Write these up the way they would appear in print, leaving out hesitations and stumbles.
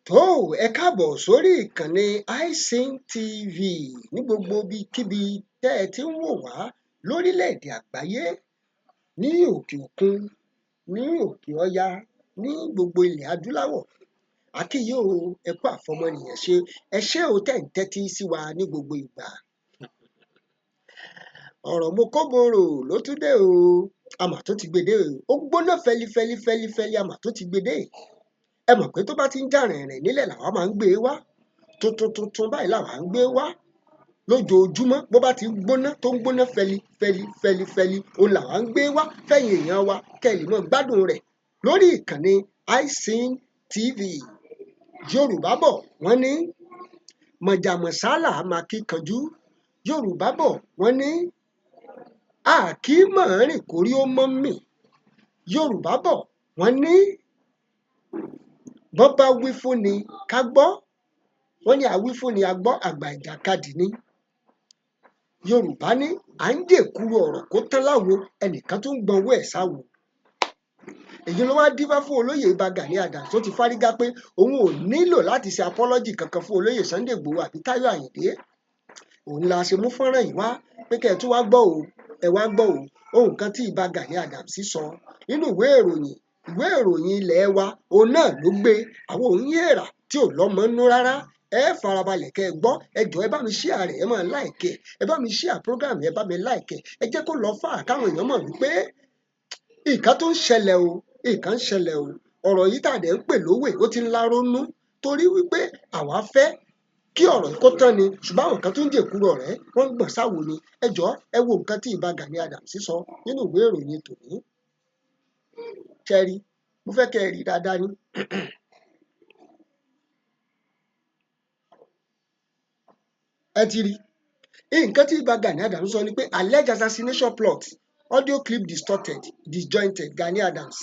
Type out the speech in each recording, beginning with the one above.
Tó ẹ káàbọ̀ sórí ìkànnì iSyn TV ní gbogbo ibikíbi tẹ́ ẹ ti ń wò wá lórílẹ̀‐èdè àgbáyé, ní òkè òkun, ní òkè ọya, ní gbogbo ilẹ̀ adúláwọ̀. A kí yín o, ẹ kú àfọmọnìyàn ṣe, ẹ ṣé o tẹ́ ń tẹ́tí sí wa ní gbogbo ìgbà. Ọ̀rọ̀ mo kó borò ló tún dé o, àmà tó ti gbede o, ó gbóná fẹlifẹli àmà tó ti gbede. Ẹ mọ̀ pé tó bá ti ń jà rìnrìn nílẹ̀ làwa máa ń gbé e wá, tuntun báyìí làwa ń gbé wá lójoojúmọ́. Bó bá ti ń gbóná tó ń gbóná fẹlifẹli òun làwa ń gbé wá fẹ̀yìn èèyàn wa kẹ́ ẹ lè máa gbádùn rẹ̀ lórí ìkànnì iSyn TV. Yorùbá bọ̀ wọ́n ní mọ̀jàmọ̀sá là á máa kíkanjú. Yorùbá bọ̀ wọ́n ní a kì í mọ̀ ọ́n rìn kórí ó mọ́ mì. Yorùbá bọ̀ wọ́n ní bọ́n bá wí fún ni ká gbọ́, wọ́n ní àwí fún ni a gbọ́, àgbà ìjàkadì ni. Yorùbá ní à ń jèkuru ọ̀rọ̀ kó tán láwo, ẹnìkan tó ń gbọ́nwó ẹ̀ sáwo. Èyí ló wá dífá fún olóyè Ìbà Gani Adams tó ti fárígá pé òun ò nílò láti ṣe apọ́lọ́jì kankan fún olóyè Sunday Igboho àbí Táyọ̀ Àyìndé. Òun la ṣe mú fọ́nrán yìí wá pé kẹ́ ẹ tún wá gbọ́ o, ẹ wá gbọ́ o, ohun kan tí Ìbà Gani Adams sọ nínú ìwé ìròyìn ilẹ̀ wa, òun náà ló gbé. Àwọn òun yéèrà tí ò lọ́mọ nú rárá. Ẹ farabalẹ̀ kẹ́ ẹ gbọ́, ẹ jọ̀ọ́ ẹ bá mi share rẹ̀, ẹ máa like ẹ̀, ẹ bá mi share program, ẹ bá mi like ẹ̀, ẹ jẹ́ kó lọ far káwọn èèyàn mọ̀ wípé nǹkan tó ń ṣẹlẹ̀ o, nǹkan ń ṣẹlẹ̀ o. Ọ̀rọ̀ yìí tá a dẹ̀ ń pè lówè ó ti ń lárónú torí wípé àwa fẹ́ kí ọ̀rọ̀ yìí kó tán ni, ṣùgbọ́n àwọn kan tó ń jèkuru ọ̀rẹ́ wọ́n ń gbọ̀n sáwo ni. Ẹ jọ̀ọ́ ẹ wo nǹkan tí Ìbà Gani Adams sọ nínú ìwé ìròyìn tòní. Ṣé ẹ rí? Mo fẹ́ kẹ́ ẹ rí dáadáa ní. Ẹ ti rí nǹkan tí Ìbà Gani Adams sọ ni pé alleged assassination plot, audio clip disjointed Gani Adams.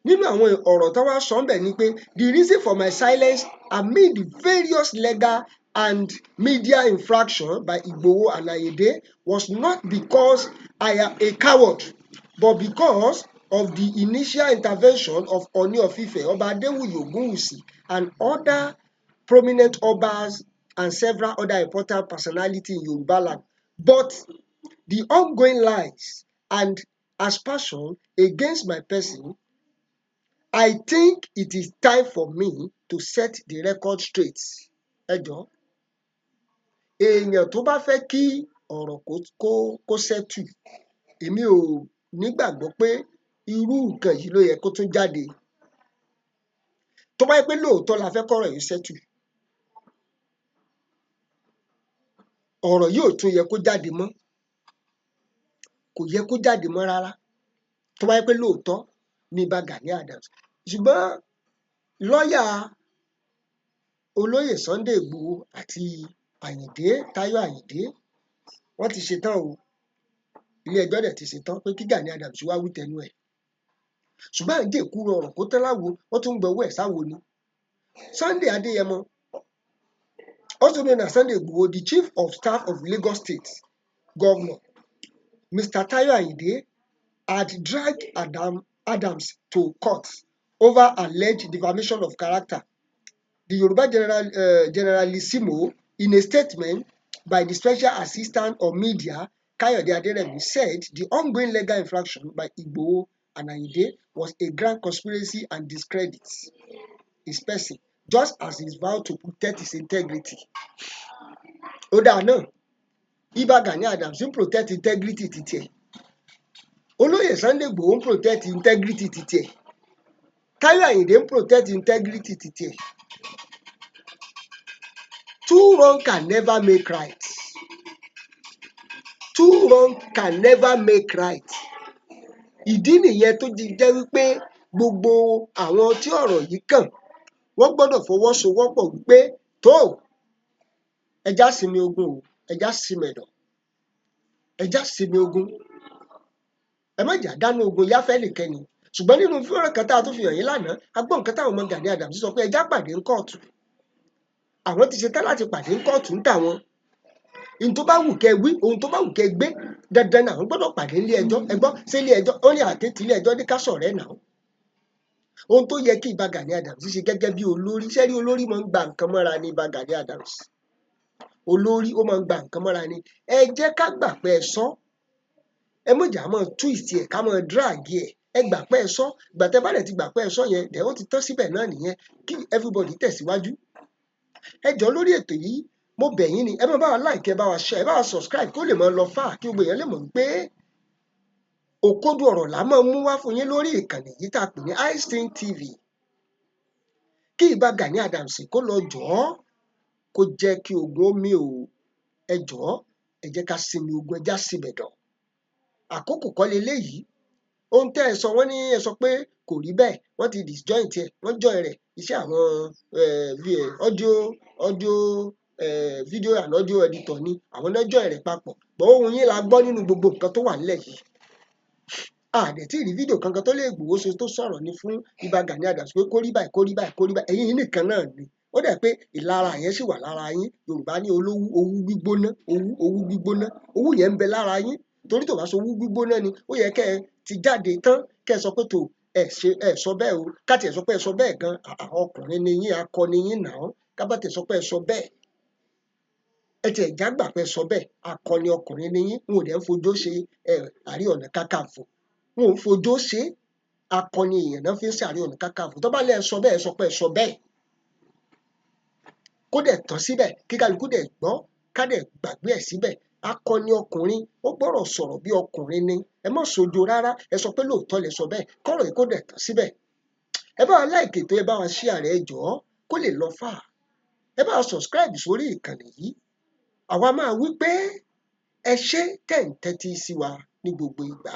Nínú àwọn ọ̀rọ̀ tó wá sọ ń bẹ̀ ni pé the reason for my silence amid the various legal and media infraction by Igboho and Ayinde was not because I am a coward, but because of the initial intervention of Ooni of Ife, Oba Adewuyi Ogunwusi, and other prominent Obas and several other important personalities in Yoruba land. But the ongoing lies and aspersion against my person, I think it is time for me to set the record straight. Ẹ jọ̀ọ́, èèyàn tó bá fẹ́ kí ọ̀rọ̀ kó settle, èmi ò nígbàgbọ́ pé irú nǹkan yìí ló yẹ kó tún jáde. Tó bá yẹ pé lóòótọ́ la fẹ́ kọ́rọ̀ yìí settle, ọ̀rọ̀ yìí ò tún yẹ kó jáde mọ́, kò yẹ kó jáde mọ́ rárá. Tó bá yẹ pé lóòótọ́ ní Ìbà Gani Adams. Ṣùgbọ́n lọ́ọ̀yà olóyè Sunday Igboho àti Táyọ̀ Àyìndé wọ́n ti ṣetán o. Ilé ẹjọ́ dẹ̀ ti ṣetán pé kí Gani Adams wá wí tẹnu ẹ̀. Ṣùgbọ́n à ń jèkuru ọ̀rọ̀ kó tán láwo, wọ́n tún ń gbọ́wọ́ ẹ̀ sáwo ni. Sunday Adéyẹmọ, also known as Sunday Igboho, the chief of staff of Lagos State Governor, Mr. Táyọ̀ Àyìndé, had dragged Adams to court over alleged defamation of character. The Yoruba Generalissimo, in a statement by the Special Assistant on Media, Kayode Aderemi, said the ongoing legal infraction by Igboho and Ayinde was a grand conspiracy and discredits his person, just as he vowed to protect his integrity. Ó dáa náà, Ìbà Gani Adams ń protect integrity títí ẹ̀. Olóyè Sunday Igboho ń protect integrity títí ẹ̀. Táyọ̀ Àyìndé ń protect integrity títí ẹ̀. Two wrong can never make right. Two wrong can never make right. Ìdí nìyẹn tó jẹ́ wípé gbogbo àwọn tí ọ̀rọ̀ yìí kàn wọ́n gbọ́dọ̀ fọwọ́sowọ́pọ̀ wípé tó ẹjá sinmi ogun o, ẹjá sinmi ẹ̀dọ̀, ẹjá sinmi ogun. Ẹ má jà dáná ogun yáfẹ́ nìkẹ́ni. Ṣùgbọ́n nínú fíọ̀rọ̀ kan tá a tún fi hàn yín lánàá, a gbọ́ nǹkan táwọn ọmọ Gani Adams sọ pé ẹjá pàdé ń kóòtù. Àwọn ti ṣetán láti pàdé ń kóòtù ń tà wọn. Ohun tó bá wù kẹ́ wí, ohun tó bá wù kẹ́ gbé, dandan náà àwọn gbọ́dọ̀ pàdé nílé ẹjọ́. Ẹ gbọ́ sí ilé ẹjọ́, ó ní àkétì ilé ẹjọ́ ní ká sọ̀rẹ́ náà. ohun tó yẹ kí Ìbà Gani Adams ṣe gẹ́gẹ́ bí olórí, ṣẹ́rí olórí máa ń gba nǹkan mọ́ra ní Ìbà Gani Adams, olórí ó máa ń gba nǹkan mọ́ra ni. Ẹ jẹ́ ká gbà pé ẹ sọ, ẹ má jà máa twist ẹ̀ ká máa drag ẹ̀, ẹ gbà pé ẹ sọ, ìgbà tẹ́ bá dẹ̀ ti gbà pé ẹ sọ yẹn dẹ̀ ó ti tán síbẹ̀ náà nìyẹn, kí everybody tẹ̀síwájú. Ẹ jọ̀ọ́ lórí ètò yìí mo bẹ̀ yín ni, ẹ máa bá wa like, ẹ bá wa share, ẹ bá wa subscribe kó lè máa lọ fà kí gbogbo èèyàn lè mọ̀ pé òkodo ọ̀rọ̀ là máa mú wá fún yín lórí ìkànnì yìí tá a pè ní iSteen TV. Kí Ìbà Gani Adams kó lọ jọ̀ọ́ kó jẹ́ kí ogun ó mì o. Ẹ jọ̀ọ́ ẹ jẹ́ ká sinmi ogun, ẹ já síbẹ̀ dọ̀. Àkókò kọ́ leléyìí. Ohun tẹ́ ẹ sọ, wọ́n ní ẹ sọ pé kò rí bẹ́ẹ̀, wọ́n ti disjoint ẹ̀, wọ́n join rẹ̀, iṣẹ́ àwọn video and audio editor ni, àwọn náà join rẹ̀ papọ̀. Bọ̀ ohun yín la gbọ́ nínú gbogbo nǹkan tó wà nílẹ̀ yìí. A dẹ̀ tí rí fídíò kankan tó lè Ìgbòho ṣe tó sọ̀rọ̀ ní fún Ìbà Gani Adams pé kó rí báyìí, kó rí báyìí, kó rí báyìí. Ẹ̀yin nìkan náà ni. Ó dẹ̀ pé ìlara yẹn sì wà lára yín. Yorùbá ní owú gbígbóná, owú gbígbóná. Owú yẹn ń bẹ lára yín. Torí tó bá ṣe owú gbígbóná ni, ó yẹ kẹ́ ẹ ti jáde tán, kẹ́ ẹ sọ pé tó ẹ sọ bẹ́ẹ̀ o. Ká tiẹ̀ sọ pé ẹ sọ bẹ́ẹ̀ gan, ọkùnrin ni yín, akọni yín now. Ká bá tiẹ̀ sọ pé ẹ sọ bẹ́ẹ̀. Ẹ tiẹ̀ já gbà pé ẹ sọ bẹ́ẹ̀, akọni ọkùnrin ni yín. N ò dẹ̀ ń fojó ṣe Ààrẹ Ọ̀nà Kakanfò. N ò ń fojó ṣe, akọni èèyàn náà fi ń ṣe Ààrẹ Ọ̀nà Kakanfò. Tó bá lẹ́ ẹ sọ bẹ́ẹ̀, ẹ sọ pé ẹ sọ bẹ́ẹ̀. Kó dẹ̀ tán síbẹ̀, kí kálukú dẹ̀ gbọ́, ká dẹ̀ gbàgbé ẹ̀ síbẹ̀. Akọni ọkùnrin ó gbọ́dọ̀ sọ̀rọ̀ bí ọkùnrin ni. Ẹ má sojo rárá, ẹ sọ pé lóòótọ́ lẹ sọ bẹ́ẹ̀, kọ́rọ̀ yìí kó dẹ̀ tán síbẹ̀. Ẹ bá wa like ètò, ẹ bá wa share rẹ̀, ẹ jọ̀ọ́ kó lè lọ fà. Ẹ bá wa subscribe sórí ìkànnì yìí. Àwa máa wí pé ẹ ṣé tẹ́ ń tẹ́tí sí wa ní gbogbo ìgbà.